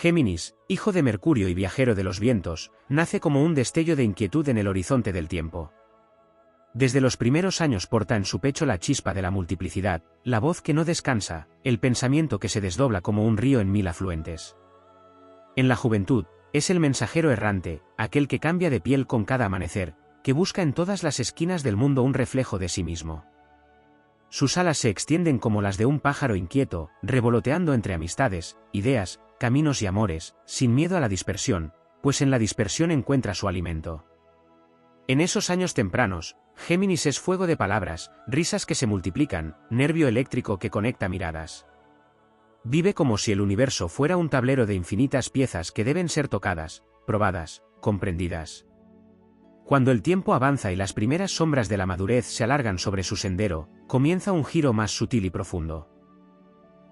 Géminis, hijo de Mercurio y viajero de los vientos, nace como un destello de inquietud en el horizonte del tiempo. Desde los primeros años porta en su pecho la chispa de la multiplicidad, la voz que no descansa, el pensamiento que se desdobla como un río en mil afluentes. En la juventud, es el mensajero errante, aquel que cambia de piel con cada amanecer, que busca en todas las esquinas del mundo un reflejo de sí mismo. Sus alas se extienden como las de un pájaro inquieto, revoloteando entre amistades, ideas, caminos y amores, sin miedo a la dispersión, pues en la dispersión encuentra su alimento. En esos años tempranos, Géminis es fuego de palabras, risas que se multiplican, nervio eléctrico que conecta miradas. Vive como si el universo fuera un tablero de infinitas piezas que deben ser tocadas, probadas, comprendidas. Cuando el tiempo avanza y las primeras sombras de la madurez se alargan sobre su sendero, comienza un giro más sutil y profundo.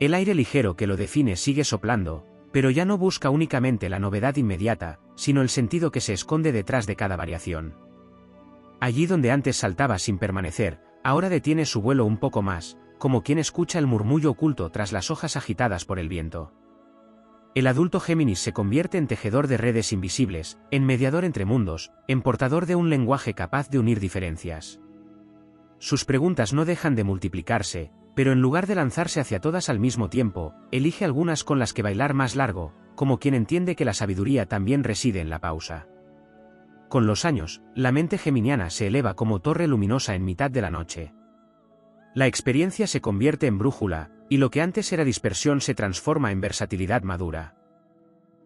El aire ligero que lo define sigue soplando, pero ya no busca únicamente la novedad inmediata, sino el sentido que se esconde detrás de cada variación. Allí donde antes saltaba sin permanecer, ahora detiene su vuelo un poco más, como quien escucha el murmullo oculto tras las hojas agitadas por el viento. El adulto Géminis se convierte en tejedor de redes invisibles, en mediador entre mundos, en portador de un lenguaje capaz de unir diferencias. Sus preguntas no dejan de multiplicarse, pero en lugar de lanzarse hacia todas al mismo tiempo, elige algunas con las que bailar más largo, como quien entiende que la sabiduría también reside en la pausa. Con los años, la mente geminiana se eleva como torre luminosa en mitad de la noche. La experiencia se convierte en brújula, y lo que antes era dispersión se transforma en versatilidad madura.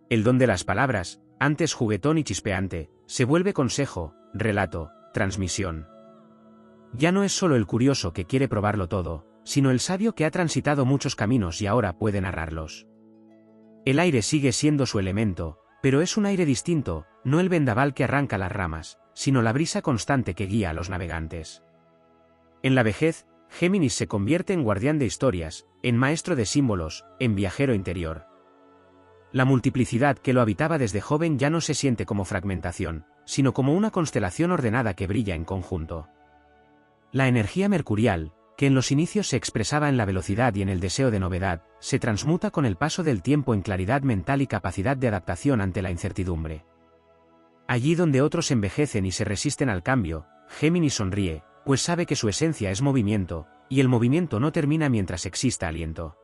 El don de las palabras, antes juguetón y chispeante, se vuelve consejo, relato, transmisión. Ya no es solo el curioso que quiere probarlo todo, sino el sabio que ha transitado muchos caminos y ahora puede narrarlos. El aire sigue siendo su elemento, pero es un aire distinto, no el vendaval que arranca las ramas, sino la brisa constante que guía a los navegantes. En la vejez, Géminis se convierte en guardián de historias, en maestro de símbolos, en viajero interior. La multiplicidad que lo habitaba desde joven ya no se siente como fragmentación, sino como una constelación ordenada que brilla en conjunto. La energía mercurial, que en los inicios se expresaba en la velocidad y en el deseo de novedad, se transmuta con el paso del tiempo en claridad mental y capacidad de adaptación ante la incertidumbre. Allí donde otros envejecen y se resisten al cambio, Géminis sonríe, pues sabe que su esencia es movimiento, y el movimiento no termina mientras exista aliento.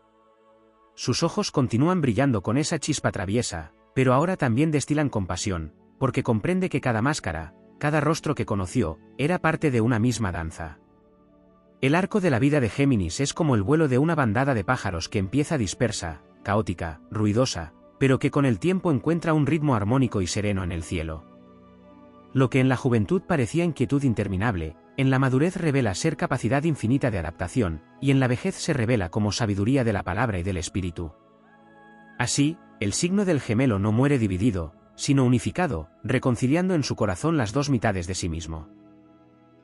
Sus ojos continúan brillando con esa chispa traviesa, pero ahora también destilan compasión, porque comprende que cada máscara, cada rostro que conoció, era parte de una misma danza. El arco de la vida de Géminis es como el vuelo de una bandada de pájaros que empieza dispersa, caótica, ruidosa, pero que con el tiempo encuentra un ritmo armónico y sereno en el cielo. Lo que en la juventud parecía inquietud interminable, en la madurez revela ser capacidad infinita de adaptación, y en la vejez se revela como sabiduría de la palabra y del espíritu. Así, el signo del gemelo no muere dividido, sino unificado, reconciliando en su corazón las dos mitades de sí mismo.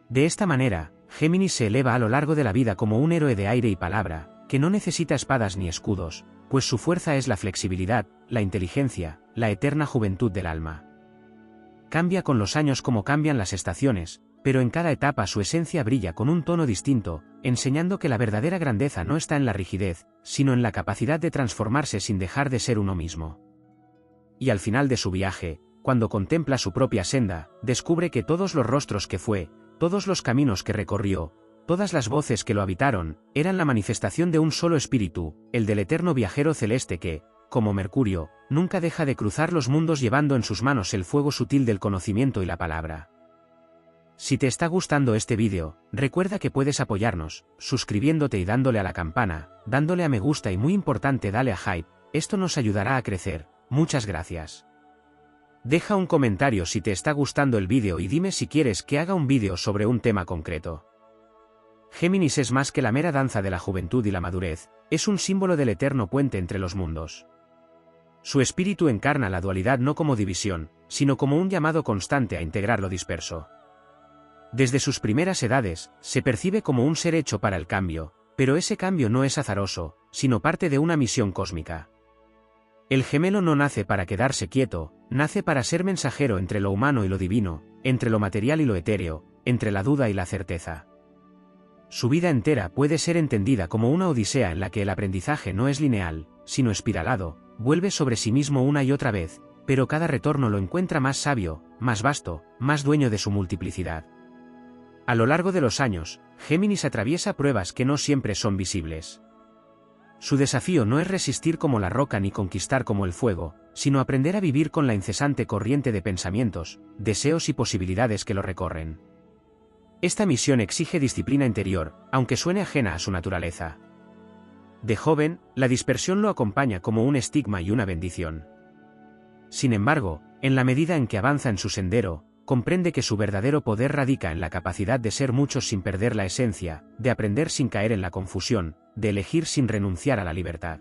De esta manera, Géminis se eleva a lo largo de la vida como un héroe de aire y palabra, que no necesita espadas ni escudos, pues su fuerza es la flexibilidad, la inteligencia, la eterna juventud del alma. Cambia con los años como cambian las estaciones, pero en cada etapa su esencia brilla con un tono distinto, enseñando que la verdadera grandeza no está en la rigidez, sino en la capacidad de transformarse sin dejar de ser uno mismo. Y al final de su viaje, cuando contempla su propia senda, descubre que todos los rostros que fue, todos los caminos que recorrió, todas las voces que lo habitaron, eran la manifestación de un solo espíritu, el del eterno viajero celeste que, como Mercurio, nunca deja de cruzar los mundos llevando en sus manos el fuego sutil del conocimiento y la palabra. Si te está gustando este vídeo, recuerda que puedes apoyarnos, suscribiéndote y dándole a la campana, dándole a me gusta y muy importante dale a hype, esto nos ayudará a crecer, muchas gracias. Deja un comentario si te está gustando el vídeo y dime si quieres que haga un vídeo sobre un tema concreto. Géminis es más que la mera danza de la juventud y la madurez, es un símbolo del eterno puente entre los mundos. Su espíritu encarna la dualidad no como división, sino como un llamado constante a integrar lo disperso. Desde sus primeras edades, se percibe como un ser hecho para el cambio, pero ese cambio no es azaroso, sino parte de una misión cósmica. El gemelo no nace para quedarse quieto, nace para ser mensajero entre lo humano y lo divino, entre lo material y lo etéreo, entre la duda y la certeza. Su vida entera puede ser entendida como una odisea en la que el aprendizaje no es lineal, sino espiralado, vuelve sobre sí mismo una y otra vez, pero cada retorno lo encuentra más sabio, más vasto, más dueño de su multiplicidad. A lo largo de los años, Géminis atraviesa pruebas que no siempre son visibles. Su desafío no es resistir como la roca ni conquistar como el fuego, sino aprender a vivir con la incesante corriente de pensamientos, deseos y posibilidades que lo recorren. Esta misión exige disciplina interior, aunque suene ajena a su naturaleza. De joven, la dispersión lo acompaña como un estigma y una bendición. Sin embargo, en la medida en que avanza en su sendero, comprende que su verdadero poder radica en la capacidad de ser muchos sin perder la esencia, de aprender sin caer en la confusión, de elegir sin renunciar a la libertad.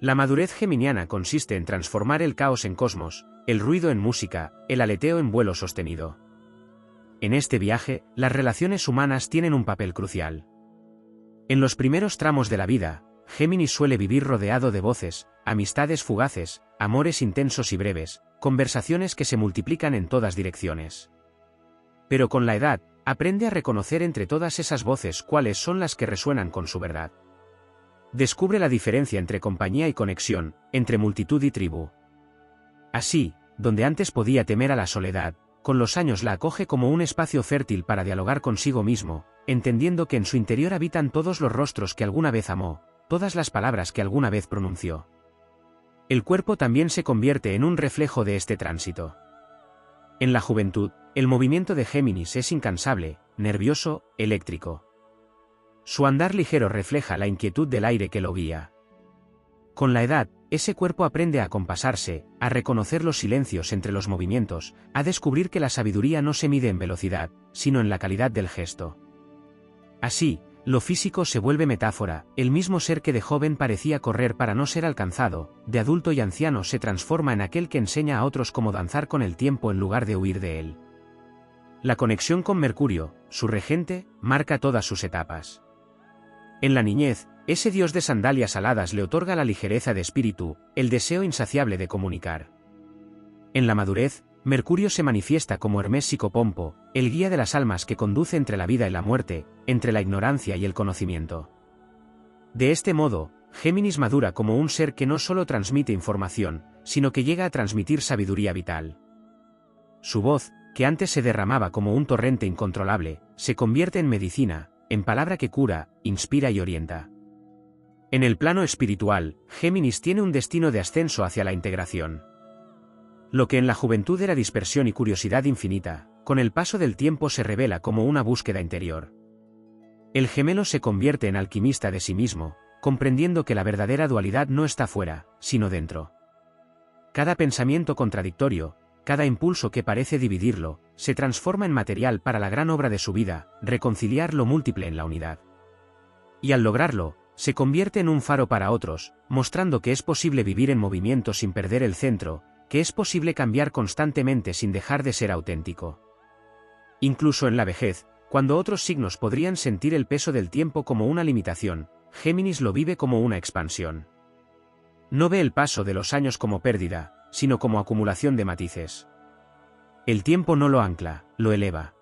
La madurez geminiana consiste en transformar el caos en cosmos, el ruido en música, el aleteo en vuelo sostenido. En este viaje, las relaciones humanas tienen un papel crucial. En los primeros tramos de la vida, Géminis suele vivir rodeado de voces, amistades fugaces, amores intensos y breves, conversaciones que se multiplican en todas direcciones. Pero con la edad, aprende a reconocer entre todas esas voces cuáles son las que resuenan con su verdad. Descubre la diferencia entre compañía y conexión, entre multitud y tribu. Así, donde antes podía temer a la soledad, con los años la acoge como un espacio fértil para dialogar consigo mismo, entendiendo que en su interior habitan todos los rostros que alguna vez amó, todas las palabras que alguna vez pronunció. El cuerpo también se convierte en un reflejo de este tránsito. En la juventud, el movimiento de Géminis es incansable, nervioso, eléctrico. Su andar ligero refleja la inquietud del aire que lo guía. Con la edad, ese cuerpo aprende a acompasarse, a reconocer los silencios entre los movimientos, a descubrir que la sabiduría no se mide en velocidad, sino en la calidad del gesto. Así, lo físico se vuelve metáfora, el mismo ser que de joven parecía correr para no ser alcanzado, de adulto y anciano se transforma en aquel que enseña a otros cómo danzar con el tiempo en lugar de huir de él. La conexión con Mercurio, su regente, marca todas sus etapas. En la niñez, ese dios de sandalias aladas le otorga la ligereza de espíritu, el deseo insaciable de comunicar. En la madurez, Mercurio se manifiesta como Hermes Psicopompo, el guía de las almas que conduce entre la vida y la muerte, entre la ignorancia y el conocimiento. De este modo, Géminis madura como un ser que no solo transmite información, sino que llega a transmitir sabiduría vital. Su voz, que antes se derramaba como un torrente incontrolable, se convierte en medicina, en palabra que cura, inspira y orienta. En el plano espiritual, Géminis tiene un destino de ascenso hacia la integración. Lo que en la juventud era dispersión y curiosidad infinita, con el paso del tiempo se revela como una búsqueda interior. El gemelo se convierte en alquimista de sí mismo, comprendiendo que la verdadera dualidad no está fuera, sino dentro. Cada pensamiento contradictorio, cada impulso que parece dividirlo, se transforma en material para la gran obra de su vida, reconciliar lo múltiple en la unidad. Y al lograrlo, se convierte en un faro para otros, mostrando que es posible vivir en movimiento sin perder el centro, que es posible cambiar constantemente sin dejar de ser auténtico. Incluso en la vejez, cuando otros signos podrían sentir el peso del tiempo como una limitación, Géminis lo vive como una expansión. No ve el paso de los años como pérdida, sino como acumulación de matices. El tiempo no lo ancla, lo eleva.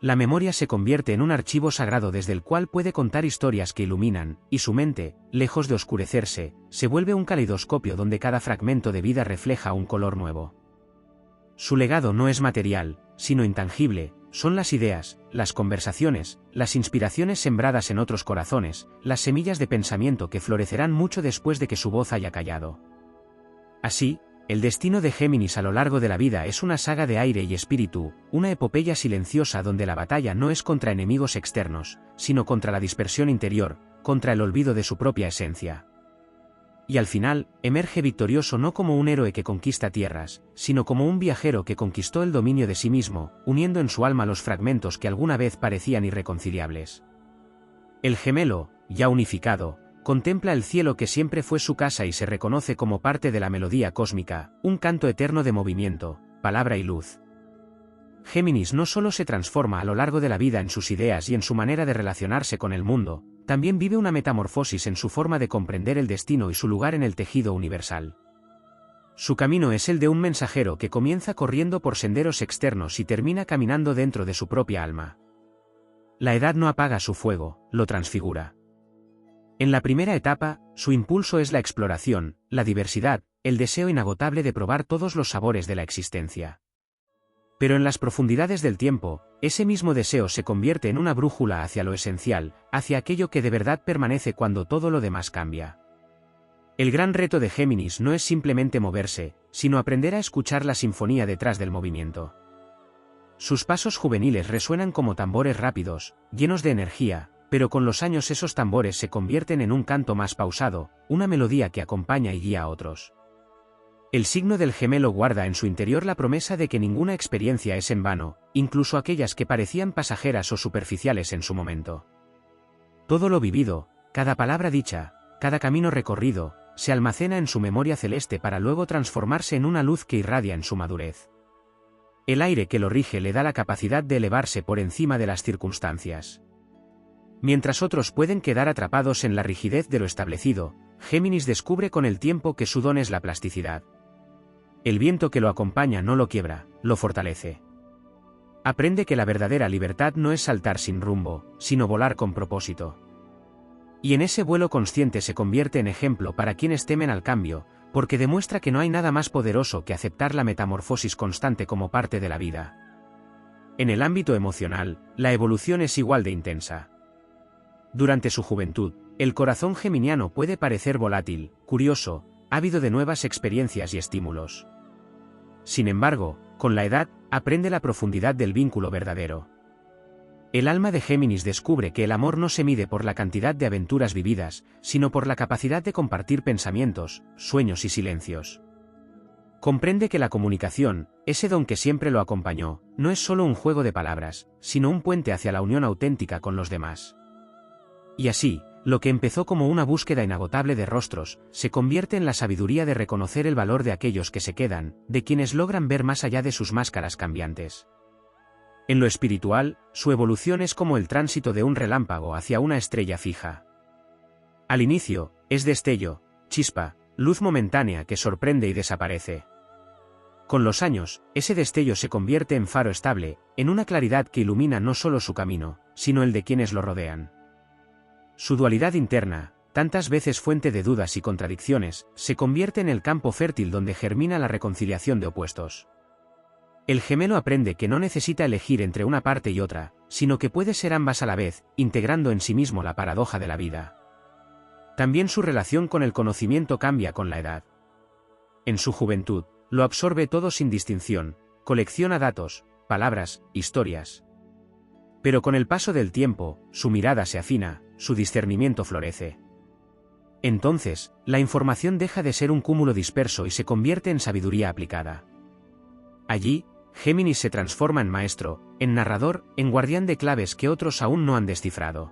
La memoria se convierte en un archivo sagrado desde el cual puede contar historias que iluminan, y su mente, lejos de oscurecerse, se vuelve un caleidoscopio donde cada fragmento de vida refleja un color nuevo. Su legado no es material, sino intangible, son las ideas, las conversaciones, las inspiraciones sembradas en otros corazones, las semillas de pensamiento que florecerán mucho después de que su voz haya callado. Así, el destino de Géminis a lo largo de la vida es una saga de aire y espíritu, una epopeya silenciosa donde la batalla no es contra enemigos externos, sino contra la dispersión interior, contra el olvido de su propia esencia. Y al final, emerge victorioso no como un héroe que conquista tierras, sino como un viajero que conquistó el dominio de sí mismo, uniendo en su alma los fragmentos que alguna vez parecían irreconciliables. El gemelo, ya unificado, contempla el cielo que siempre fue su casa y se reconoce como parte de la melodía cósmica, un canto eterno de movimiento, palabra y luz. Géminis no solo se transforma a lo largo de la vida en sus ideas y en su manera de relacionarse con el mundo, también vive una metamorfosis en su forma de comprender el destino y su lugar en el tejido universal. Su camino es el de un mensajero que comienza corriendo por senderos externos y termina caminando dentro de su propia alma. La edad no apaga su fuego, lo transfigura. En la primera etapa, su impulso es la exploración, la diversidad, el deseo inagotable de probar todos los sabores de la existencia. Pero en las profundidades del tiempo, ese mismo deseo se convierte en una brújula hacia lo esencial, hacia aquello que de verdad permanece cuando todo lo demás cambia. El gran reto de Géminis no es simplemente moverse, sino aprender a escuchar la sinfonía detrás del movimiento. Sus pasos juveniles resuenan como tambores rápidos, llenos de energía, pero con los años esos tambores se convierten en un canto más pausado, una melodía que acompaña y guía a otros. El signo del Gemelo guarda en su interior la promesa de que ninguna experiencia es en vano, incluso aquellas que parecían pasajeras o superficiales en su momento. Todo lo vivido, cada palabra dicha, cada camino recorrido, se almacena en su memoria celeste para luego transformarse en una luz que irradia en su madurez. El aire que lo rige le da la capacidad de elevarse por encima de las circunstancias. Mientras otros pueden quedar atrapados en la rigidez de lo establecido, Géminis descubre con el tiempo que su don es la plasticidad. El viento que lo acompaña no lo quiebra, lo fortalece. Aprende que la verdadera libertad no es saltar sin rumbo, sino volar con propósito. Y en ese vuelo consciente se convierte en ejemplo para quienes temen al cambio, porque demuestra que no hay nada más poderoso que aceptar la metamorfosis constante como parte de la vida. En el ámbito emocional, la evolución es igual de intensa. Durante su juventud, el corazón geminiano puede parecer volátil, curioso, ávido de nuevas experiencias y estímulos. Sin embargo, con la edad, aprende la profundidad del vínculo verdadero. El alma de Géminis descubre que el amor no se mide por la cantidad de aventuras vividas, sino por la capacidad de compartir pensamientos, sueños y silencios. Comprende que la comunicación, ese don que siempre lo acompañó, no es solo un juego de palabras, sino un puente hacia la unión auténtica con los demás. Y así, lo que empezó como una búsqueda inagotable de rostros, se convierte en la sabiduría de reconocer el valor de aquellos que se quedan, de quienes logran ver más allá de sus máscaras cambiantes. En lo espiritual, su evolución es como el tránsito de un relámpago hacia una estrella fija. Al inicio, es destello, chispa, luz momentánea que sorprende y desaparece. Con los años, ese destello se convierte en faro estable, en una claridad que ilumina no solo su camino, sino el de quienes lo rodean. Su dualidad interna, tantas veces fuente de dudas y contradicciones, se convierte en el campo fértil donde germina la reconciliación de opuestos. El gemelo aprende que no necesita elegir entre una parte y otra, sino que puede ser ambas a la vez, integrando en sí mismo la paradoja de la vida. También su relación con el conocimiento cambia con la edad. En su juventud, lo absorbe todo sin distinción, colecciona datos, palabras, historias. Pero con el paso del tiempo, su mirada se afina, su discernimiento florece. Entonces, la información deja de ser un cúmulo disperso y se convierte en sabiduría aplicada. Allí, Géminis se transforma en maestro, en narrador, en guardián de claves que otros aún no han descifrado.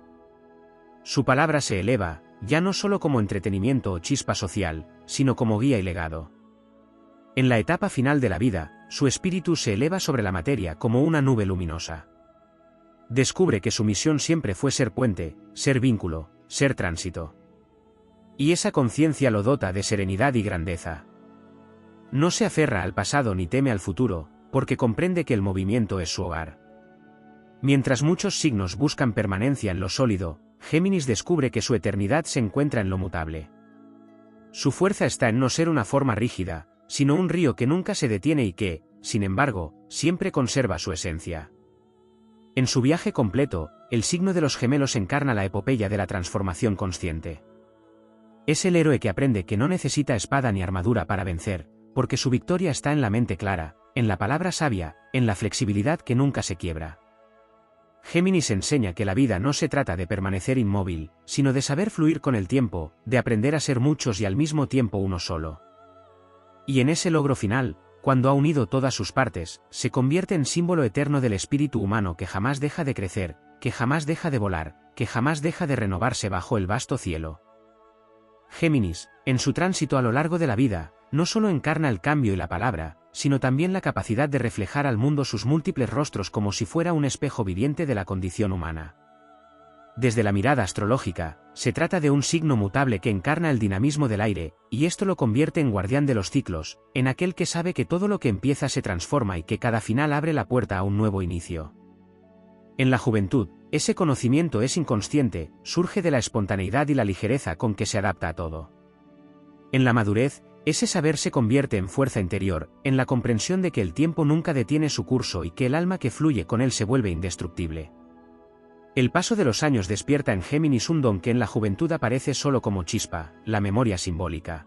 Su palabra se eleva, ya no solo como entretenimiento o chispa social, sino como guía y legado. En la etapa final de la vida, su espíritu se eleva sobre la materia como una nube luminosa. Descubre que su misión siempre fue ser puente, ser vínculo, ser tránsito. Y esa conciencia lo dota de serenidad y grandeza. No se aferra al pasado ni teme al futuro, porque comprende que el movimiento es su hogar. Mientras muchos signos buscan permanencia en lo sólido, Géminis descubre que su eternidad se encuentra en lo mutable. Su fuerza está en no ser una forma rígida, sino un río que nunca se detiene y que, sin embargo, siempre conserva su esencia. En su viaje completo, el signo de los gemelos encarna la epopeya de la transformación consciente. Es el héroe que aprende que no necesita espada ni armadura para vencer, porque su victoria está en la mente clara, en la palabra sabia, en la flexibilidad que nunca se quiebra. Géminis enseña que la vida no se trata de permanecer inmóvil, sino de saber fluir con el tiempo, de aprender a ser muchos y al mismo tiempo uno solo. Y en ese logro final, cuando ha unido todas sus partes, se convierte en símbolo eterno del espíritu humano que jamás deja de crecer, que jamás deja de volar, que jamás deja de renovarse bajo el vasto cielo. Géminis, en su tránsito a lo largo de la vida, no solo encarna el cambio y la palabra, sino también la capacidad de reflejar al mundo sus múltiples rostros como si fuera un espejo viviente de la condición humana. Desde la mirada astrológica, se trata de un signo mutable que encarna el dinamismo del aire, y esto lo convierte en guardián de los ciclos, en aquel que sabe que todo lo que empieza se transforma y que cada final abre la puerta a un nuevo inicio. En la juventud, ese conocimiento es inconsciente, surge de la espontaneidad y la ligereza con que se adapta a todo. En la madurez, ese saber se convierte en fuerza interior, en la comprensión de que el tiempo nunca detiene su curso y que el alma que fluye con él se vuelve indestructible. El paso de los años despierta en Géminis un don que en la juventud aparece solo como chispa, la memoria simbólica.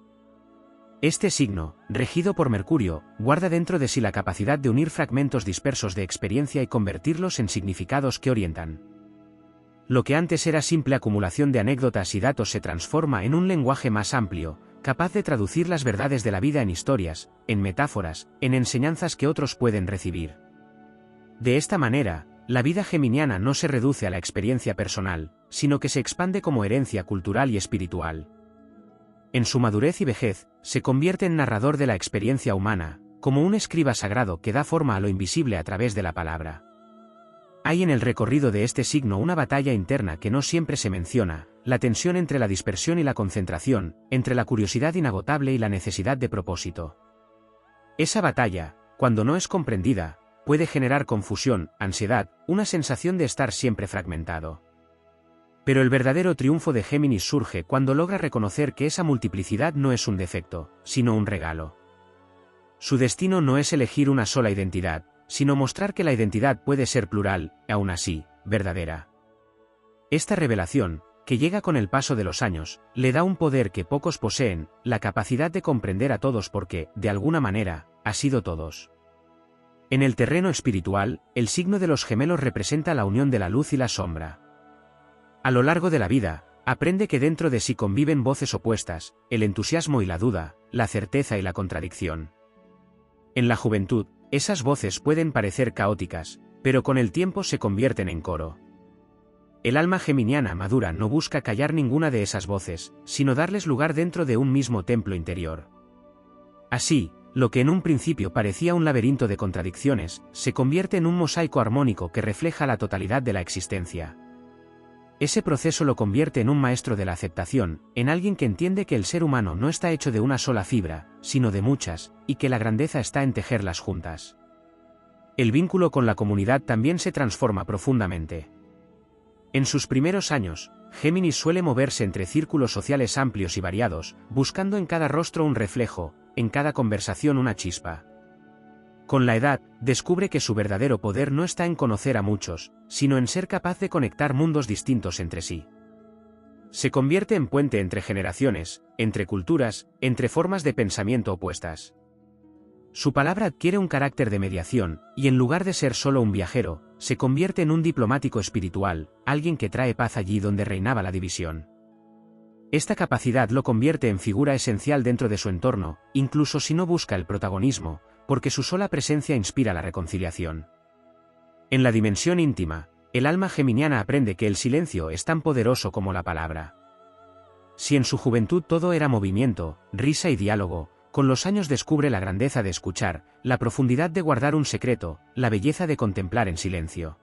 Este signo, regido por Mercurio, guarda dentro de sí la capacidad de unir fragmentos dispersos de experiencia y convertirlos en significados que orientan. Lo que antes era simple acumulación de anécdotas y datos se transforma en un lenguaje más amplio, capaz de traducir las verdades de la vida en historias, en metáforas, en enseñanzas que otros pueden recibir. De esta manera, la vida geminiana no se reduce a la experiencia personal, sino que se expande como herencia cultural y espiritual. En su madurez y vejez, se convierte en narrador de la experiencia humana, como un escriba sagrado que da forma a lo invisible a través de la palabra. Hay en el recorrido de este signo una batalla interna que no siempre se menciona, la tensión entre la dispersión y la concentración, entre la curiosidad inagotable y la necesidad de propósito. Esa batalla, cuando no es comprendida, puede generar confusión, ansiedad, una sensación de estar siempre fragmentado. Pero el verdadero triunfo de Géminis surge cuando logra reconocer que esa multiplicidad no es un defecto, sino un regalo. Su destino no es elegir una sola identidad, sino mostrar que la identidad puede ser plural, aún así, verdadera. Esta revelación, que llega con el paso de los años, le da un poder que pocos poseen, la capacidad de comprender a todos porque, de alguna manera, ha sido todos. En el terreno espiritual, el signo de los gemelos representa la unión de la luz y la sombra. A lo largo de la vida, aprende que dentro de sí conviven voces opuestas, el entusiasmo y la duda, la certeza y la contradicción. En la juventud, esas voces pueden parecer caóticas, pero con el tiempo se convierten en coro. El alma geminiana madura no busca callar ninguna de esas voces, sino darles lugar dentro de un mismo templo interior. Así, lo que en un principio parecía un laberinto de contradicciones, se convierte en un mosaico armónico que refleja la totalidad de la existencia. Ese proceso lo convierte en un maestro de la aceptación, en alguien que entiende que el ser humano no está hecho de una sola fibra, sino de muchas, y que la grandeza está en tejerlas juntas. El vínculo con la comunidad también se transforma profundamente. En sus primeros años, Géminis suele moverse entre círculos sociales amplios y variados, buscando en cada rostro un reflejo, en cada conversación una chispa. Con la edad, descubre que su verdadero poder no está en conocer a muchos, sino en ser capaz de conectar mundos distintos entre sí. Se convierte en puente entre generaciones, entre culturas, entre formas de pensamiento opuestas. Su palabra adquiere un carácter de mediación, y en lugar de ser solo un viajero, se convierte en un diplomático espiritual, alguien que trae paz allí donde reinaba la división. Esta capacidad lo convierte en figura esencial dentro de su entorno, incluso si no busca el protagonismo, porque su sola presencia inspira la reconciliación. En la dimensión íntima, el alma geminiana aprende que el silencio es tan poderoso como la palabra. Si en su juventud todo era movimiento, risa y diálogo, con los años descubre la grandeza de escuchar, la profundidad de guardar un secreto, la belleza de contemplar en silencio.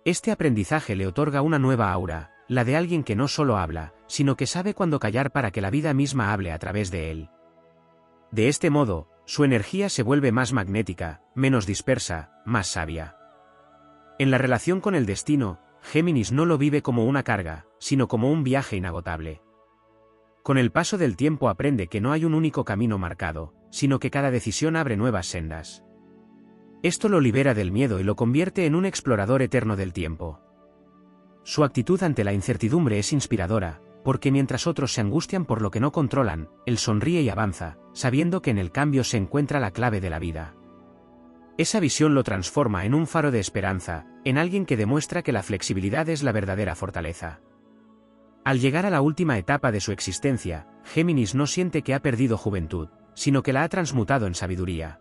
Este aprendizaje le otorga una nueva aura, la de alguien que no solo habla, sino que sabe cuándo callar para que la vida misma hable a través de él. De este modo, su energía se vuelve más magnética, menos dispersa, más sabia. En la relación con el destino, Géminis no lo vive como una carga, sino como un viaje inagotable. Con el paso del tiempo aprende que no hay un único camino marcado, sino que cada decisión abre nuevas sendas. Esto lo libera del miedo y lo convierte en un explorador eterno del tiempo. Su actitud ante la incertidumbre es inspiradora, porque mientras otros se angustian por lo que no controlan, él sonríe y avanza, sabiendo que en el cambio se encuentra la clave de la vida. Esa visión lo transforma en un faro de esperanza, en alguien que demuestra que la flexibilidad es la verdadera fortaleza. Al llegar a la última etapa de su existencia, Géminis no siente que ha perdido juventud, sino que la ha transmutado en sabiduría.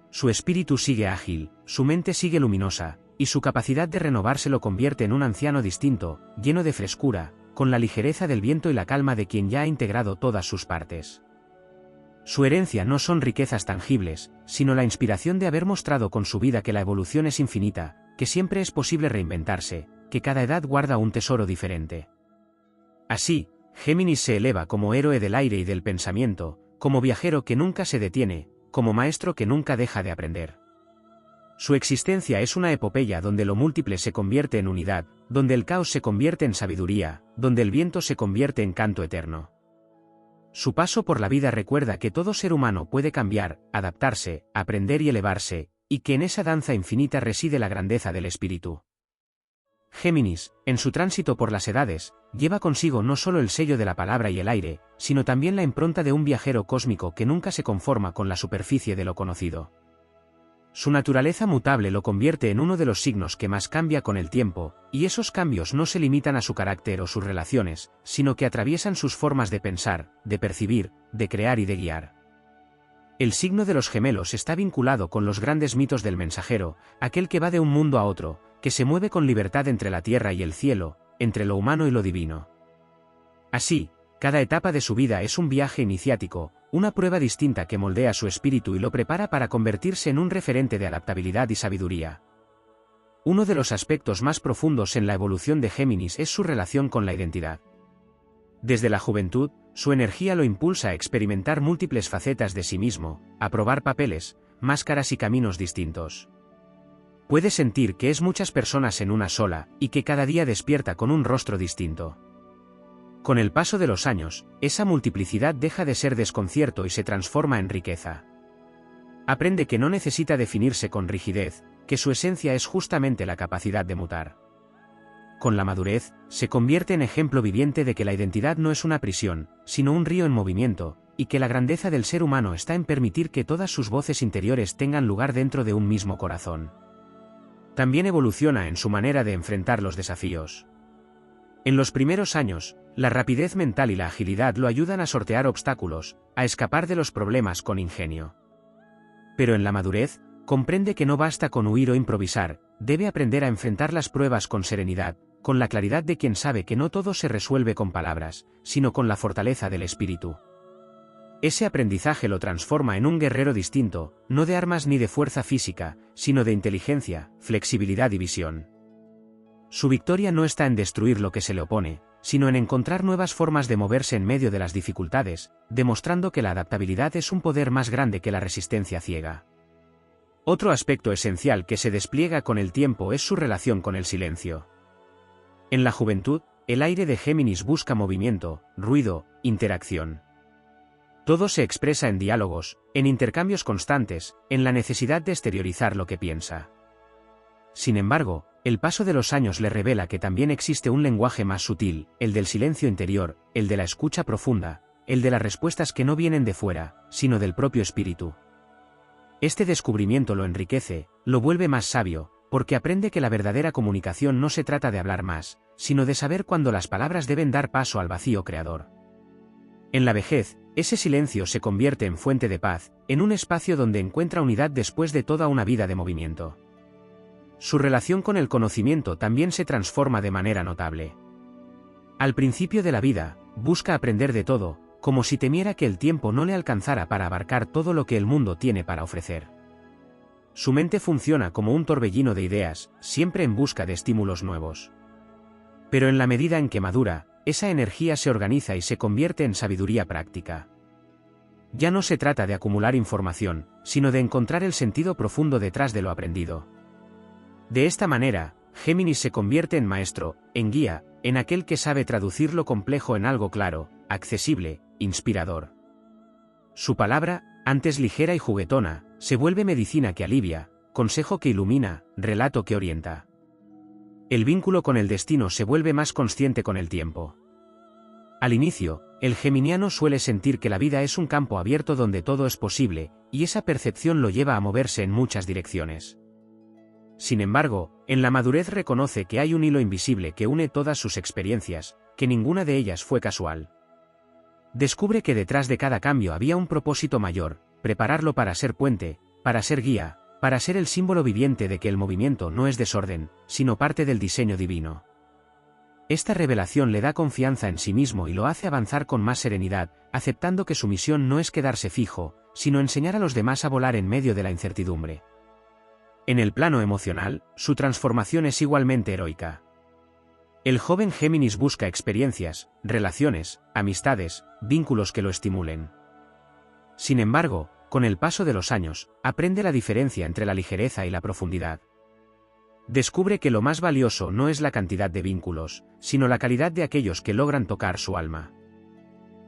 Su espíritu sigue ágil, su mente sigue luminosa, y su capacidad de renovarse lo convierte en un anciano distinto, lleno de frescura, con la ligereza del viento y la calma de quien ya ha integrado todas sus partes. Su herencia no son riquezas tangibles, sino la inspiración de haber mostrado con su vida que la evolución es infinita, que siempre es posible reinventarse, que cada edad guarda un tesoro diferente. Así, Géminis se eleva como héroe del aire y del pensamiento, como viajero que nunca se detiene, como maestro que nunca deja de aprender. Su existencia es una epopeya donde lo múltiple se convierte en unidad, donde el caos se convierte en sabiduría, donde el viento se convierte en canto eterno. Su paso por la vida recuerda que todo ser humano puede cambiar, adaptarse, aprender y elevarse, y que en esa danza infinita reside la grandeza del espíritu. Géminis, en su tránsito por las edades, lleva consigo no solo el sello de la palabra y el aire, sino también la impronta de un viajero cósmico que nunca se conforma con la superficie de lo conocido. Su naturaleza mutable lo convierte en uno de los signos que más cambia con el tiempo, y esos cambios no se limitan a su carácter o sus relaciones, sino que atraviesan sus formas de pensar, de percibir, de crear y de guiar. El signo de los gemelos está vinculado con los grandes mitos del mensajero, aquel que va de un mundo a otro, que se mueve con libertad entre la tierra y el cielo, entre lo humano y lo divino. Así, cada etapa de su vida es un viaje iniciático, una prueba distinta que moldea su espíritu y lo prepara para convertirse en un referente de adaptabilidad y sabiduría. Uno de los aspectos más profundos en la evolución de Géminis es su relación con la identidad. Desde la juventud, su energía lo impulsa a experimentar múltiples facetas de sí mismo, a probar papeles, máscaras y caminos distintos. Puede sentir que es muchas personas en una sola, y que cada día despierta con un rostro distinto. Con el paso de los años, esa multiplicidad deja de ser desconcierto y se transforma en riqueza. Aprende que no necesita definirse con rigidez, que su esencia es justamente la capacidad de mutar. Con la madurez, se convierte en ejemplo viviente de que la identidad no es una prisión, sino un río en movimiento, y que la grandeza del ser humano está en permitir que todas sus voces interiores tengan lugar dentro de un mismo corazón. También evoluciona en su manera de enfrentar los desafíos. En los primeros años, la rapidez mental y la agilidad lo ayudan a sortear obstáculos, a escapar de los problemas con ingenio. Pero en la madurez, comprende que no basta con huir o improvisar, debe aprender a enfrentar las pruebas con serenidad, con la claridad de quien sabe que no todo se resuelve con palabras, sino con la fortaleza del espíritu. Ese aprendizaje lo transforma en un guerrero distinto, no de armas ni de fuerza física, sino de inteligencia, flexibilidad y visión. Su victoria no está en destruir lo que se le opone, sino en encontrar nuevas formas de moverse en medio de las dificultades, demostrando que la adaptabilidad es un poder más grande que la resistencia ciega. Otro aspecto esencial que se despliega con el tiempo es su relación con el silencio. En la juventud, el aire de Géminis busca movimiento, ruido, interacción. Todo se expresa en diálogos, en intercambios constantes, en la necesidad de exteriorizar lo que piensa. Sin embargo, el paso de los años le revela que también existe un lenguaje más sutil, el del silencio interior, el de la escucha profunda, el de las respuestas que no vienen de fuera, sino del propio espíritu. Este descubrimiento lo enriquece, lo vuelve más sabio, porque aprende que la verdadera comunicación no se trata de hablar más, sino de saber cuándo las palabras deben dar paso al vacío creador. En la vejez, ese silencio se convierte en fuente de paz, en un espacio donde encuentra unidad después de toda una vida de movimiento. Su relación con el conocimiento también se transforma de manera notable. Al principio de la vida, busca aprender de todo, como si temiera que el tiempo no le alcanzara para abarcar todo lo que el mundo tiene para ofrecer. Su mente funciona como un torbellino de ideas, siempre en busca de estímulos nuevos. Pero en la medida en que madura, esa energía se organiza y se convierte en sabiduría práctica. Ya no se trata de acumular información, sino de encontrar el sentido profundo detrás de lo aprendido. De esta manera, Géminis se convierte en maestro, en guía, en aquel que sabe traducir lo complejo en algo claro, accesible, inspirador. Su palabra, antes ligera y juguetona, se vuelve medicina que alivia, consejo que ilumina, relato que orienta. El vínculo con el destino se vuelve más consciente con el tiempo. Al inicio, el geminiano suele sentir que la vida es un campo abierto donde todo es posible, y esa percepción lo lleva a moverse en muchas direcciones. Sin embargo, en la madurez reconoce que hay un hilo invisible que une todas sus experiencias, que ninguna de ellas fue casual. Descubre que detrás de cada cambio había un propósito mayor, prepararlo para ser puente, para ser guía, para ser el símbolo viviente de que el movimiento no es desorden, sino parte del diseño divino. Esta revelación le da confianza en sí mismo y lo hace avanzar con más serenidad, aceptando que su misión no es quedarse fijo, sino enseñar a los demás a volar en medio de la incertidumbre. En el plano emocional, su transformación es igualmente heroica. El joven Géminis busca experiencias, relaciones, amistades, vínculos que lo estimulen. Sin embargo, con el paso de los años, aprende la diferencia entre la ligereza y la profundidad. Descubre que lo más valioso no es la cantidad de vínculos, sino la calidad de aquellos que logran tocar su alma.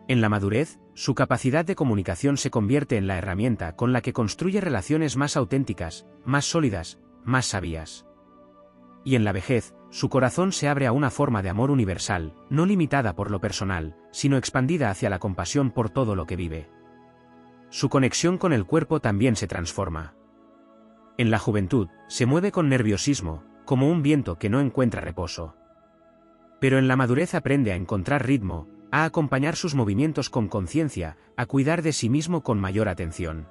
En la madurez, su capacidad de comunicación se convierte en la herramienta con la que construye relaciones más auténticas, más sólidas, más sabias. Y en la vejez, su corazón se abre a una forma de amor universal, no limitada por lo personal, sino expandida hacia la compasión por todo lo que vive. Su conexión con el cuerpo también se transforma. En la juventud, se mueve con nerviosismo, como un viento que no encuentra reposo. Pero en la madurez aprende a encontrar ritmo, a acompañar sus movimientos con conciencia, a cuidar de sí mismo con mayor atención.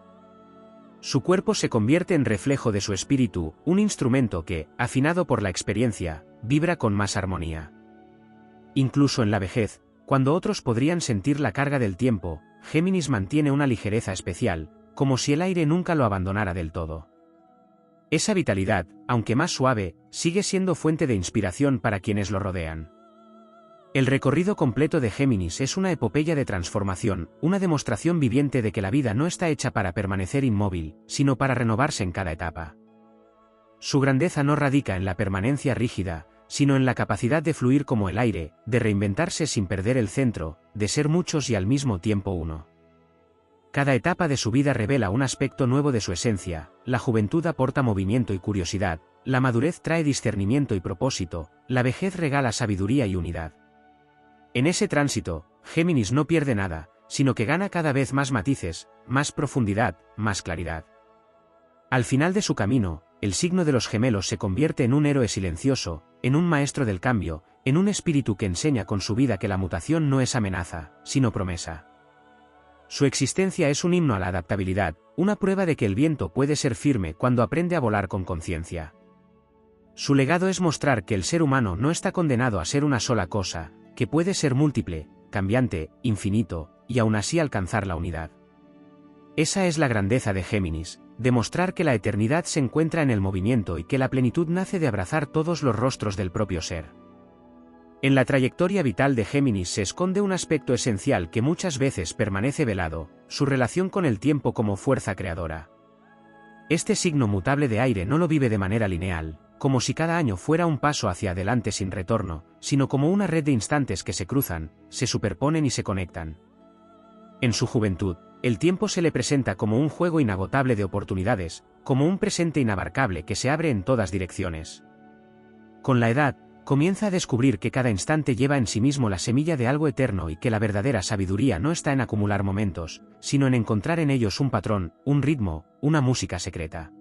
Su cuerpo se convierte en reflejo de su espíritu, un instrumento que, afinado por la experiencia, vibra con más armonía. Incluso en la vejez, cuando otros podrían sentir la carga del tiempo, Géminis mantiene una ligereza especial, como si el aire nunca lo abandonara del todo. Esa vitalidad, aunque más suave, sigue siendo fuente de inspiración para quienes lo rodean. El recorrido completo de Géminis es una epopeya de transformación, una demostración viviente de que la vida no está hecha para permanecer inmóvil, sino para renovarse en cada etapa. Su grandeza no radica en la permanencia rígida, sino en la capacidad de fluir como el aire, de reinventarse sin perder el centro, de ser muchos y al mismo tiempo uno. Cada etapa de su vida revela un aspecto nuevo de su esencia, la juventud aporta movimiento y curiosidad, la madurez trae discernimiento y propósito, la vejez regala sabiduría y unidad. En ese tránsito, Géminis no pierde nada, sino que gana cada vez más matices, más profundidad, más claridad. Al final de su camino, el signo de los gemelos se convierte en un héroe silencioso, en un maestro del cambio, en un espíritu que enseña con su vida que la mutación no es amenaza, sino promesa. Su existencia es un himno a la adaptabilidad, una prueba de que el viento puede ser firme cuando aprende a volar con conciencia. Su legado es mostrar que el ser humano no está condenado a ser una sola cosa, que puede ser múltiple, cambiante, infinito, y aún así alcanzar la unidad. Esa es la grandeza de Géminis, demostrar que la eternidad se encuentra en el movimiento y que la plenitud nace de abrazar todos los rostros del propio ser. En la trayectoria vital de Géminis se esconde un aspecto esencial que muchas veces permanece velado, su relación con el tiempo como fuerza creadora. Este signo mutable de aire no lo vive de manera lineal, como si cada año fuera un paso hacia adelante sin retorno, sino como una red de instantes que se cruzan, se superponen y se conectan. En su juventud, el tiempo se le presenta como un juego inagotable de oportunidades, como un presente inabarcable que se abre en todas direcciones. Con la edad, comienza a descubrir que cada instante lleva en sí mismo la semilla de algo eterno y que la verdadera sabiduría no está en acumular momentos, sino en encontrar en ellos un patrón, un ritmo, una música secreta.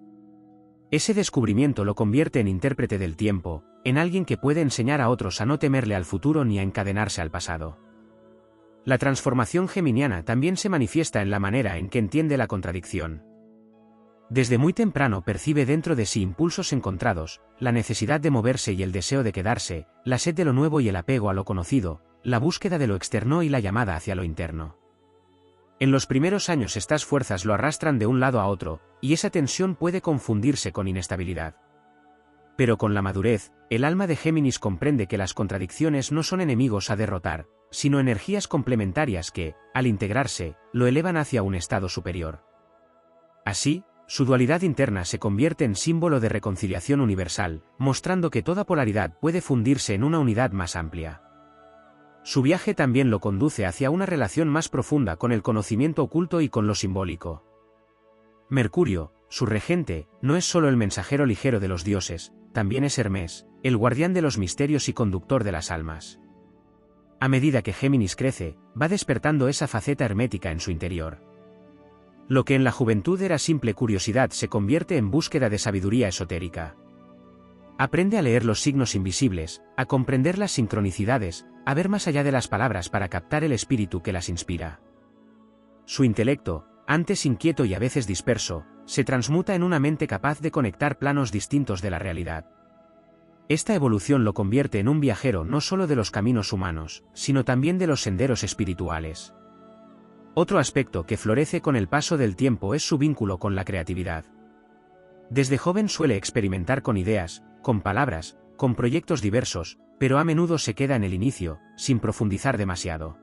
Ese descubrimiento lo convierte en intérprete del tiempo, en alguien que puede enseñar a otros a no temerle al futuro ni a encadenarse al pasado. La transformación geminiana también se manifiesta en la manera en que entiende la contradicción. Desde muy temprano percibe dentro de sí impulsos encontrados, la necesidad de moverse y el deseo de quedarse, la sed de lo nuevo y el apego a lo conocido, la búsqueda de lo externo y la llamada hacia lo interno. En los primeros años estas fuerzas lo arrastran de un lado a otro, y esa tensión puede confundirse con inestabilidad. Pero con la madurez, el alma de Géminis comprende que las contradicciones no son enemigos a derrotar, sino energías complementarias que, al integrarse, lo elevan hacia un estado superior. Así, su dualidad interna se convierte en símbolo de reconciliación universal, mostrando que toda polaridad puede fundirse en una unidad más amplia. Su viaje también lo conduce hacia una relación más profunda con el conocimiento oculto y con lo simbólico. Mercurio, su regente, no es solo el mensajero ligero de los dioses, también es Hermes, el guardián de los misterios y conductor de las almas. A medida que Géminis crece, va despertando esa faceta hermética en su interior. Lo que en la juventud era simple curiosidad se convierte en búsqueda de sabiduría esotérica. Aprende a leer los signos invisibles, a comprender las sincronicidades, a ver más allá de las palabras para captar el espíritu que las inspira. Su intelecto, antes inquieto y a veces disperso, se transmuta en una mente capaz de conectar planos distintos de la realidad. Esta evolución lo convierte en un viajero no solo de los caminos humanos, sino también de los senderos espirituales. Otro aspecto que florece con el paso del tiempo es su vínculo con la creatividad. Desde joven suele experimentar con ideas, con palabras, con proyectos diversos, pero a menudo se queda en el inicio, sin profundizar demasiado.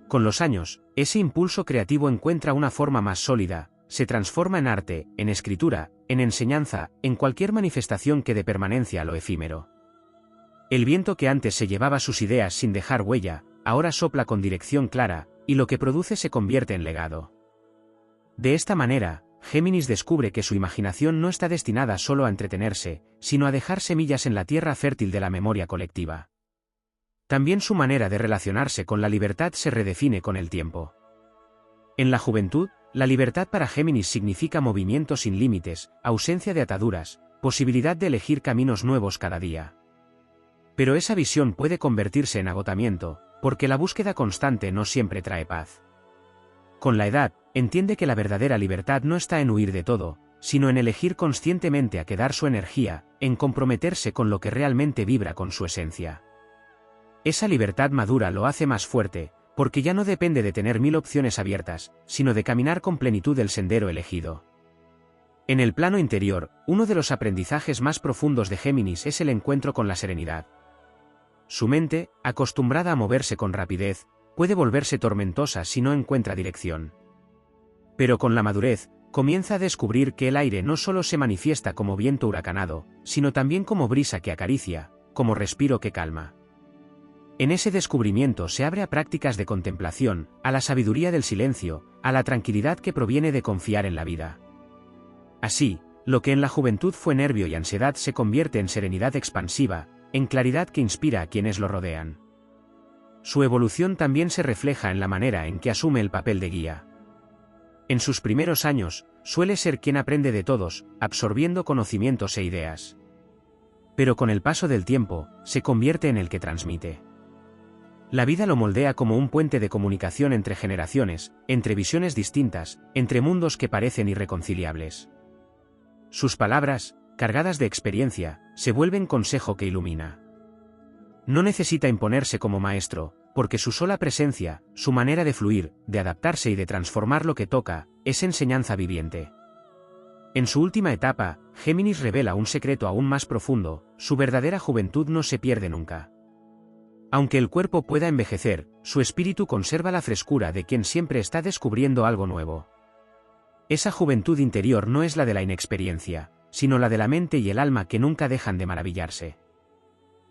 Con los años, ese impulso creativo encuentra una forma más sólida, se transforma en arte, en escritura, en enseñanza, en cualquier manifestación que dé permanencia a lo efímero. El viento que antes se llevaba sus ideas sin dejar huella, ahora sopla con dirección clara, y lo que produce se convierte en legado. De esta manera, Géminis descubre que su imaginación no está destinada solo a entretenerse, sino a dejar semillas en la tierra fértil de la memoria colectiva. También su manera de relacionarse con la libertad se redefine con el tiempo. En la juventud, la libertad para Géminis significa movimiento sin límites, ausencia de ataduras, posibilidad de elegir caminos nuevos cada día. Pero esa visión puede convertirse en agotamiento, porque la búsqueda constante no siempre trae paz. Con la edad, entiende que la verdadera libertad no está en huir de todo, sino en elegir conscientemente a qué dar su energía, en comprometerse con lo que realmente vibra con su esencia. Esa libertad madura lo hace más fuerte, porque ya no depende de tener 1000 opciones abiertas, sino de caminar con plenitud el sendero elegido. En el plano interior, uno de los aprendizajes más profundos de Géminis es el encuentro con la serenidad. Su mente, acostumbrada a moverse con rapidez, puede volverse tormentosa si no encuentra dirección. Pero con la madurez, comienza a descubrir que el aire no solo se manifiesta como viento huracanado, sino también como brisa que acaricia, como respiro que calma. En ese descubrimiento se abre a prácticas de contemplación, a la sabiduría del silencio, a la tranquilidad que proviene de confiar en la vida. Así, lo que en la juventud fue nervio y ansiedad se convierte en serenidad expansiva, en claridad que inspira a quienes lo rodean. Su evolución también se refleja en la manera en que asume el papel de guía. En sus primeros años, suele ser quien aprende de todos, absorbiendo conocimientos e ideas. Pero con el paso del tiempo, se convierte en el que transmite. La vida lo moldea como un puente de comunicación entre generaciones, entre visiones distintas, entre mundos que parecen irreconciliables. Sus palabras, cargadas de experiencia, se vuelven consejo que ilumina. No necesita imponerse como maestro, porque su sola presencia, su manera de fluir, de adaptarse y de transformar lo que toca, es enseñanza viviente. En su última etapa, Géminis revela un secreto aún más profundo: su verdadera juventud no se pierde nunca. Aunque el cuerpo pueda envejecer, su espíritu conserva la frescura de quien siempre está descubriendo algo nuevo. Esa juventud interior no es la de la inexperiencia, sino la de la mente y el alma que nunca dejan de maravillarse.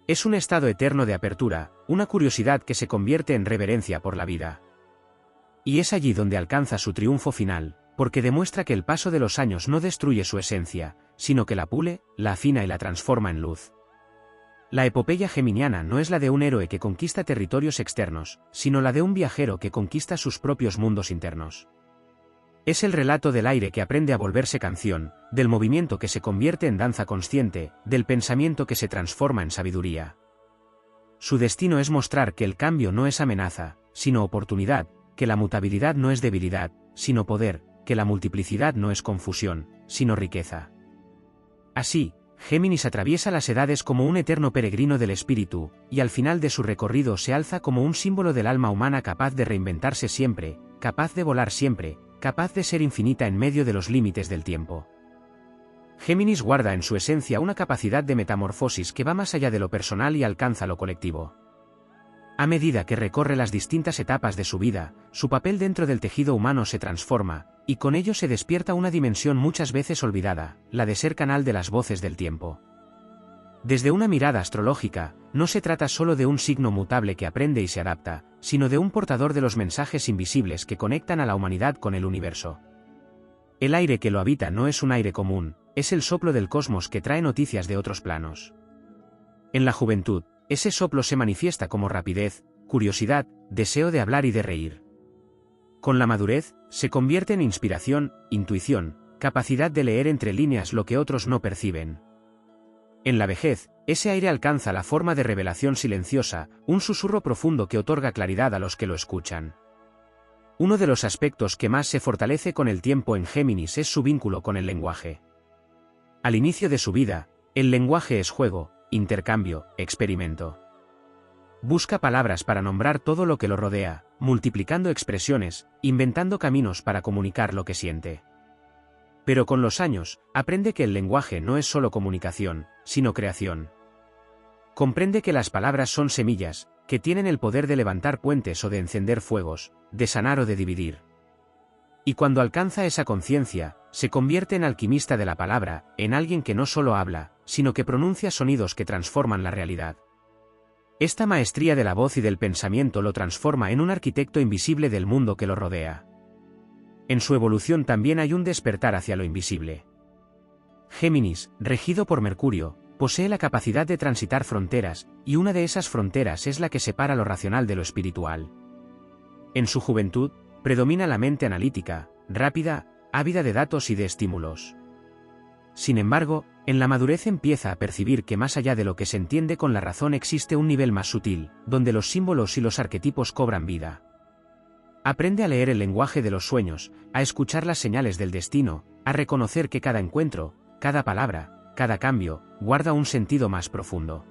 Es un estado eterno de apertura, una curiosidad que se convierte en reverencia por la vida. Y es allí donde alcanza su triunfo final, porque demuestra que el paso de los años no destruye su esencia, sino que la pule, la afina y la transforma en luz. La epopeya geminiana no es la de un héroe que conquista territorios externos, sino la de un viajero que conquista sus propios mundos internos. Es el relato del aire que aprende a volverse canción, del movimiento que se convierte en danza consciente, del pensamiento que se transforma en sabiduría. Su destino es mostrar que el cambio no es amenaza, sino oportunidad, que la mutabilidad no es debilidad, sino poder, que la multiplicidad no es confusión, sino riqueza. Así, Géminis atraviesa las edades como un eterno peregrino del espíritu, y al final de su recorrido se alza como un símbolo del alma humana capaz de reinventarse siempre, capaz de volar siempre, capaz de ser infinita en medio de los límites del tiempo. Géminis guarda en su esencia una capacidad de metamorfosis que va más allá de lo personal y alcanza lo colectivo. A medida que recorre las distintas etapas de su vida, su papel dentro del tejido humano se transforma, y con ello se despierta una dimensión muchas veces olvidada, la de ser canal de las voces del tiempo. Desde una mirada astrológica, no se trata solo de un signo mutable que aprende y se adapta, sino de un portador de los mensajes invisibles que conectan a la humanidad con el universo. El aire que lo habita no es un aire común, es el soplo del cosmos que trae noticias de otros planos. En la juventud, ese soplo se manifiesta como rapidez, curiosidad, deseo de hablar y de reír. Con la madurez, se convierte en inspiración, intuición, capacidad de leer entre líneas lo que otros no perciben. En la vejez, ese aire alcanza la forma de revelación silenciosa, un susurro profundo que otorga claridad a los que lo escuchan. Uno de los aspectos que más se fortalece con el tiempo en Géminis es su vínculo con el lenguaje. Al inicio de su vida, el lenguaje es juego, intercambio, experimento. Busca palabras para nombrar todo lo que lo rodea, multiplicando expresiones, inventando caminos para comunicar lo que siente. Pero con los años, aprende que el lenguaje no es solo comunicación, sino creación. Comprende que las palabras son semillas, que tienen el poder de levantar puentes o de encender fuegos, de sanar o de dividir. Y cuando alcanza esa conciencia, se convierte en alquimista de la palabra, en alguien que no solo habla, sino que pronuncia sonidos que transforman la realidad. Esta maestría de la voz y del pensamiento lo transforma en un arquitecto invisible del mundo que lo rodea. En su evolución también hay un despertar hacia lo invisible. Géminis, regido por Mercurio, posee la capacidad de transitar fronteras, y una de esas fronteras es la que separa lo racional de lo espiritual. En su juventud, predomina la mente analítica, rápida, ávida de datos y de estímulos. Sin embargo, en la madurez empieza a percibir que más allá de lo que se entiende con la razón existe un nivel más sutil, donde los símbolos y los arquetipos cobran vida. Aprende a leer el lenguaje de los sueños, a escuchar las señales del destino, a reconocer que cada encuentro, cada palabra, cada cambio, guarda un sentido más profundo.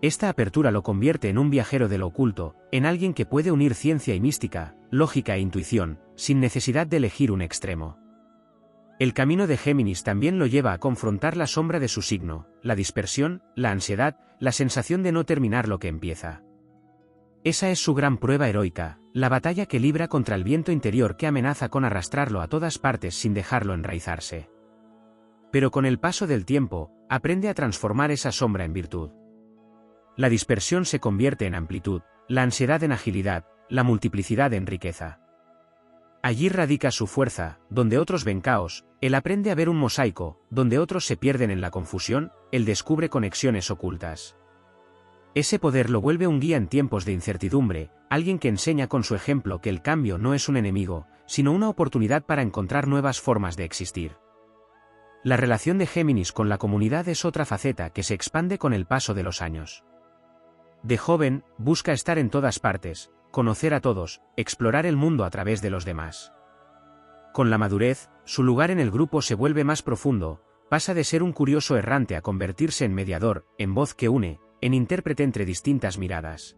Esta apertura lo convierte en un viajero de lo oculto, en alguien que puede unir ciencia y mística, lógica e intuición, sin necesidad de elegir un extremo. El camino de Géminis también lo lleva a confrontar la sombra de su signo, la dispersión, la ansiedad, la sensación de no terminar lo que empieza. Esa es su gran prueba heroica, la batalla que libra contra el viento interior que amenaza con arrastrarlo a todas partes sin dejarlo enraizarse. Pero con el paso del tiempo, aprende a transformar esa sombra en virtud. La dispersión se convierte en amplitud, la ansiedad en agilidad, la multiplicidad en riqueza. Allí radica su fuerza, donde otros ven caos, él aprende a ver un mosaico, donde otros se pierden en la confusión, él descubre conexiones ocultas. Ese poder lo vuelve un guía en tiempos de incertidumbre, alguien que enseña con su ejemplo que el cambio no es un enemigo, sino una oportunidad para encontrar nuevas formas de existir. La relación de Géminis con la comunidad es otra faceta que se expande con el paso de los años. De joven, busca estar en todas partes, conocer a todos, explorar el mundo a través de los demás. Con la madurez, su lugar en el grupo se vuelve más profundo, pasa de ser un curioso errante a convertirse en mediador, en voz que une, en intérprete entre distintas miradas.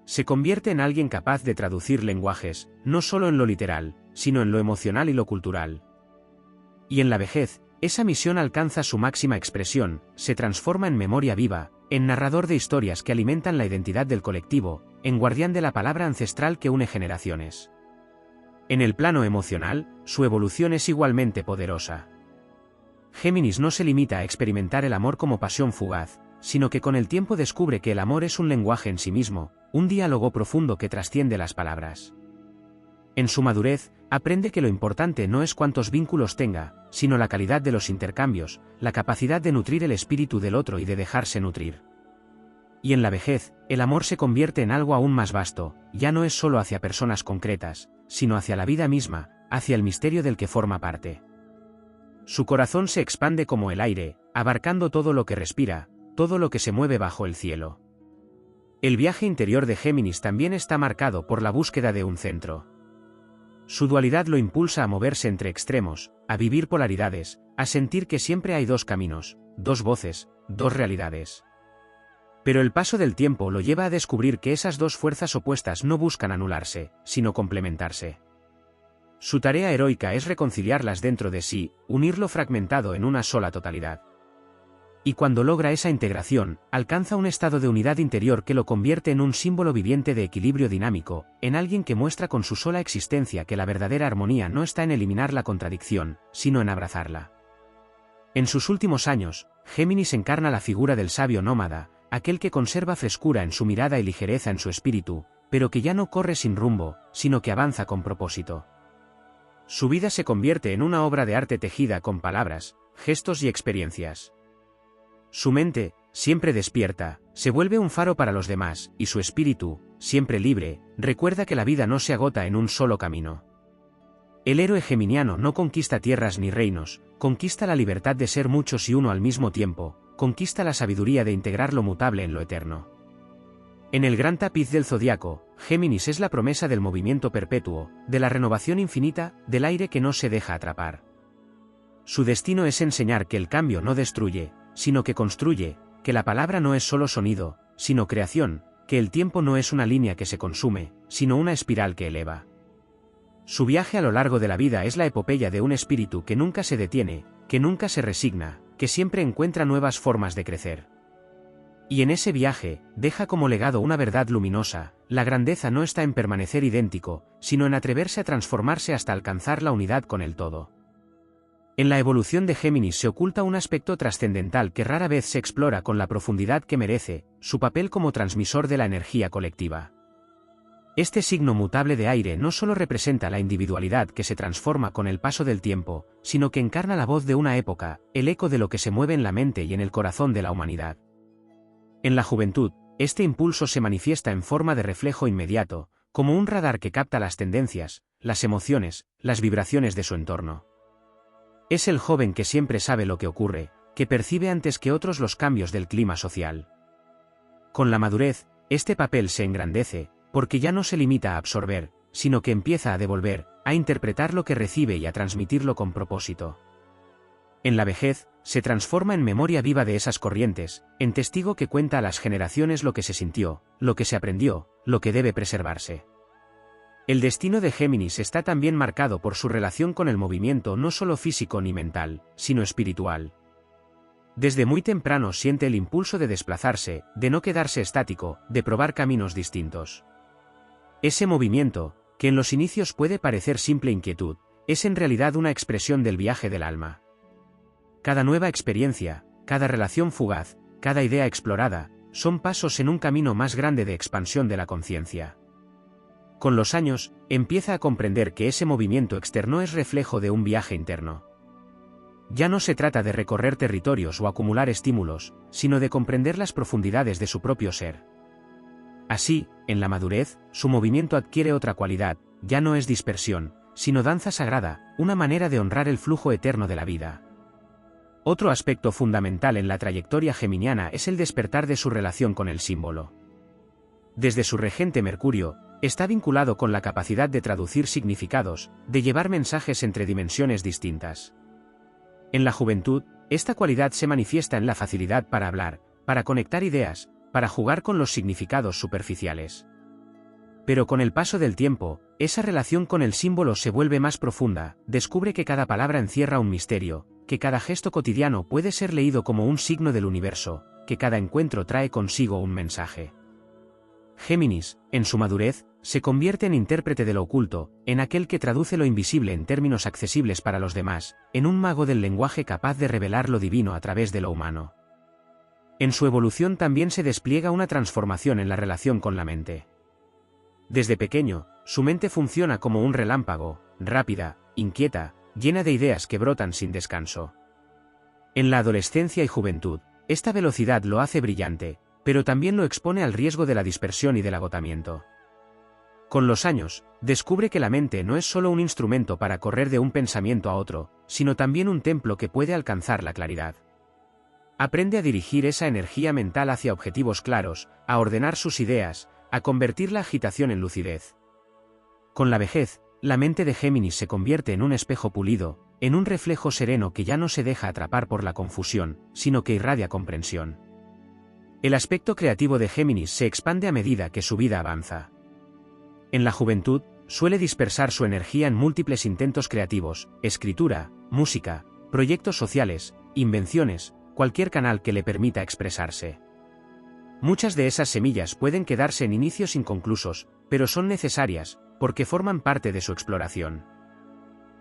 Se convierte en alguien capaz de traducir lenguajes, no solo en lo literal, sino en lo emocional y lo cultural. Y en la vejez, esa misión alcanza su máxima expresión, se transforma en memoria viva, en narrador de historias que alimentan la identidad del colectivo, en guardián de la palabra ancestral que une generaciones. En el plano emocional, su evolución es igualmente poderosa. Géminis no se limita a experimentar el amor como pasión fugaz, sino que con el tiempo descubre que el amor es un lenguaje en sí mismo, un diálogo profundo que trasciende las palabras. En su madurez, aprende que lo importante no es cuántos vínculos tenga, sino la calidad de los intercambios, la capacidad de nutrir el espíritu del otro y de dejarse nutrir. Y en la vejez, el amor se convierte en algo aún más vasto, ya no es solo hacia personas concretas, sino hacia la vida misma, hacia el misterio del que forma parte. Su corazón se expande como el aire, abarcando todo lo que respira, todo lo que se mueve bajo el cielo. El viaje interior de Géminis también está marcado por la búsqueda de un centro. Su dualidad lo impulsa a moverse entre extremos, a vivir polaridades, a sentir que siempre hay dos caminos, dos voces, dos realidades. Pero el paso del tiempo lo lleva a descubrir que esas dos fuerzas opuestas no buscan anularse, sino complementarse. Su tarea heroica es reconciliarlas dentro de sí, unir lo fragmentado en una sola totalidad. Y cuando logra esa integración, alcanza un estado de unidad interior que lo convierte en un símbolo viviente de equilibrio dinámico, en alguien que muestra con su sola existencia que la verdadera armonía no está en eliminar la contradicción, sino en abrazarla. En sus últimos años, Géminis encarna la figura del sabio nómada, aquel que conserva frescura en su mirada y ligereza en su espíritu, pero que ya no corre sin rumbo, sino que avanza con propósito. Su vida se convierte en una obra de arte tejida con palabras, gestos y experiencias. Su mente, siempre despierta, se vuelve un faro para los demás, y su espíritu, siempre libre, recuerda que la vida no se agota en un solo camino. El héroe geminiano no conquista tierras ni reinos, conquista la libertad de ser muchos y uno al mismo tiempo, conquista la sabiduría de integrar lo mutable en lo eterno. En el gran tapiz del zodiaco, Géminis es la promesa del movimiento perpetuo, de la renovación infinita, del aire que no se deja atrapar. Su destino es enseñar que el cambio no destruye, sino que construye, que la palabra no es solo sonido, sino creación, que el tiempo no es una línea que se consume, sino una espiral que eleva. Su viaje a lo largo de la vida es la epopeya de un espíritu que nunca se detiene, que nunca se resigna, que siempre encuentra nuevas formas de crecer. Y en ese viaje, deja como legado una verdad luminosa: la grandeza no está en permanecer idéntico, sino en atreverse a transformarse hasta alcanzar la unidad con el todo. En la evolución de Géminis se oculta un aspecto trascendental que rara vez se explora con la profundidad que merece: su papel como transmisor de la energía colectiva. Este signo mutable de aire no solo representa la individualidad que se transforma con el paso del tiempo, sino que encarna la voz de una época, el eco de lo que se mueve en la mente y en el corazón de la humanidad. En la juventud, este impulso se manifiesta en forma de reflejo inmediato, como un radar que capta las tendencias, las emociones, las vibraciones de su entorno. Es el joven que siempre sabe lo que ocurre, que percibe antes que otros los cambios del clima social. Con la madurez, este papel se engrandece, porque ya no se limita a absorber, sino que empieza a devolver, a interpretar lo que recibe y a transmitirlo con propósito. En la vejez, se transforma en memoria viva de esas corrientes, en testigo que cuenta a las generaciones lo que se sintió, lo que se aprendió, lo que debe preservarse. El destino de Géminis está también marcado por su relación con el movimiento no solo físico ni mental, sino espiritual. Desde muy temprano siente el impulso de desplazarse, de no quedarse estático, de probar caminos distintos. Ese movimiento, que en los inicios puede parecer simple inquietud, es en realidad una expresión del viaje del alma. Cada nueva experiencia, cada relación fugaz, cada idea explorada, son pasos en un camino más grande de expansión de la conciencia. Con los años, empieza a comprender que ese movimiento externo es reflejo de un viaje interno. Ya no se trata de recorrer territorios o acumular estímulos, sino de comprender las profundidades de su propio ser. Así, en la madurez, su movimiento adquiere otra cualidad: ya no es dispersión, sino danza sagrada, una manera de honrar el flujo eterno de la vida. Otro aspecto fundamental en la trayectoria geminiana es el despertar de su relación con el símbolo. Desde su regente Mercurio, está vinculado con la capacidad de traducir significados, de llevar mensajes entre dimensiones distintas. En la juventud, esta cualidad se manifiesta en la facilidad para hablar, para conectar ideas, para jugar con los significados superficiales. Pero con el paso del tiempo, esa relación con el símbolo se vuelve más profunda, descubre que cada palabra encierra un misterio, que cada gesto cotidiano puede ser leído como un signo del universo, que cada encuentro trae consigo un mensaje. Géminis, en su madurez, se convierte en intérprete de lo oculto, en aquel que traduce lo invisible en términos accesibles para los demás, en un mago del lenguaje capaz de revelar lo divino a través de lo humano. En su evolución también se despliega una transformación en la relación con la mente. Desde pequeño, su mente funciona como un relámpago, rápida, inquieta, llena de ideas que brotan sin descanso. En la adolescencia y juventud, esta velocidad lo hace brillante, pero también lo expone al riesgo de la dispersión y del agotamiento. Con los años, descubre que la mente no es solo un instrumento para correr de un pensamiento a otro, sino también un templo que puede alcanzar la claridad. Aprende a dirigir esa energía mental hacia objetivos claros, a ordenar sus ideas, a convertir la agitación en lucidez. Con la vejez, la mente de Géminis se convierte en un espejo pulido, en un reflejo sereno que ya no se deja atrapar por la confusión, sino que irradia comprensión. El aspecto creativo de Géminis se expande a medida que su vida avanza. En la juventud, suele dispersar su energía en múltiples intentos creativos: escritura, música, proyectos sociales, invenciones, cualquier canal que le permita expresarse. Muchas de esas semillas pueden quedarse en inicios inconclusos, pero son necesarias, porque forman parte de su exploración.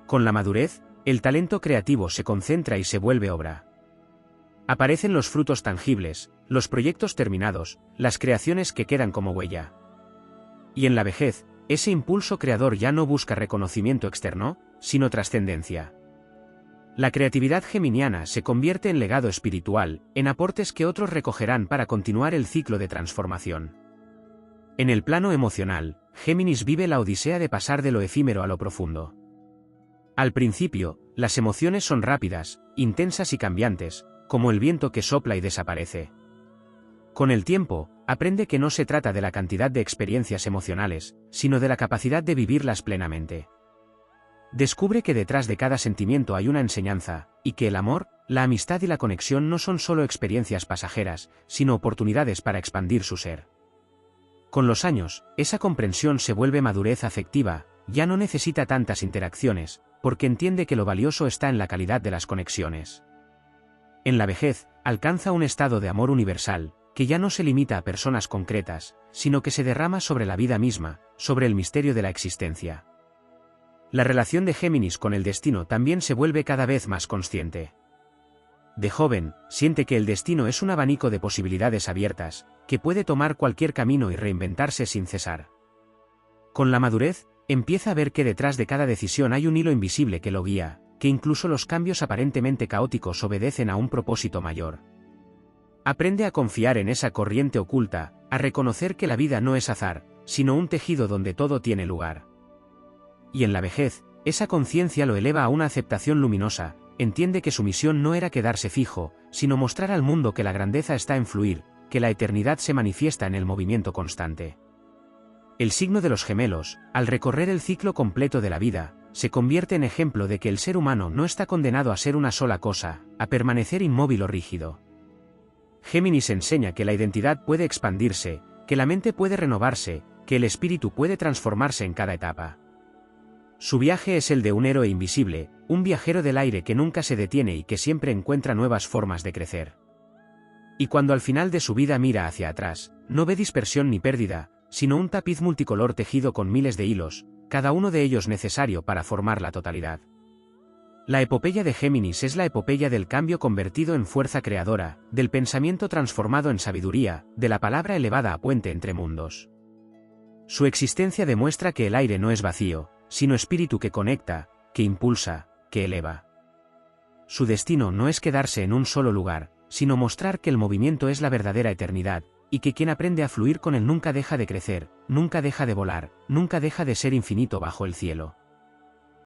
Con la madurez, el talento creativo se concentra y se vuelve obra. Aparecen los frutos tangibles, los proyectos terminados, las creaciones que quedan como huella. Y en la vejez, ese impulso creador ya no busca reconocimiento externo, sino trascendencia. La creatividad geminiana se convierte en legado espiritual, en aportes que otros recogerán para continuar el ciclo de transformación. En el plano emocional, Géminis vive la odisea de pasar de lo efímero a lo profundo. Al principio, las emociones son rápidas, intensas y cambiantes, como el viento que sopla y desaparece. Con el tiempo, aprende que no se trata de la cantidad de experiencias emocionales, sino de la capacidad de vivirlas plenamente. Descubre que detrás de cada sentimiento hay una enseñanza, y que el amor, la amistad y la conexión no son solo experiencias pasajeras, sino oportunidades para expandir su ser. Con los años, esa comprensión se vuelve madurez afectiva, ya no necesita tantas interacciones, porque entiende que lo valioso está en la calidad de las conexiones. En la vejez, alcanza un estado de amor universal, que ya no se limita a personas concretas, sino que se derrama sobre la vida misma, sobre el misterio de la existencia. La relación de Géminis con el destino también se vuelve cada vez más consciente. De joven, siente que el destino es un abanico de posibilidades abiertas, que puede tomar cualquier camino y reinventarse sin cesar. Con la madurez, empieza a ver que detrás de cada decisión hay un hilo invisible que lo guía, que incluso los cambios aparentemente caóticos obedecen a un propósito mayor. Aprende a confiar en esa corriente oculta, a reconocer que la vida no es azar, sino un tejido donde todo tiene lugar. Y en la vejez, esa conciencia lo eleva a una aceptación luminosa, entiende que su misión no era quedarse fijo, sino mostrar al mundo que la grandeza está en fluir, que la eternidad se manifiesta en el movimiento constante. El signo de los gemelos, al recorrer el ciclo completo de la vida, se convierte en ejemplo de que el ser humano no está condenado a ser una sola cosa, a permanecer inmóvil o rígido. Géminis enseña que la identidad puede expandirse, que la mente puede renovarse, que el espíritu puede transformarse en cada etapa. Su viaje es el de un héroe invisible, un viajero del aire que nunca se detiene y que siempre encuentra nuevas formas de crecer. Y cuando al final de su vida mira hacia atrás, no ve dispersión ni pérdida, sino un tapiz multicolor tejido con miles de hilos, cada uno de ellos necesario para formar la totalidad. La epopeya de Géminis es la epopeya del cambio convertido en fuerza creadora, del pensamiento transformado en sabiduría, de la palabra elevada a puente entre mundos. Su existencia demuestra que el aire no es vacío, sino espíritu que conecta, que impulsa, que eleva. Su destino no es quedarse en un solo lugar, sino mostrar que el movimiento es la verdadera eternidad, y que quien aprende a fluir con él nunca deja de crecer, nunca deja de volar, nunca deja de ser infinito bajo el cielo.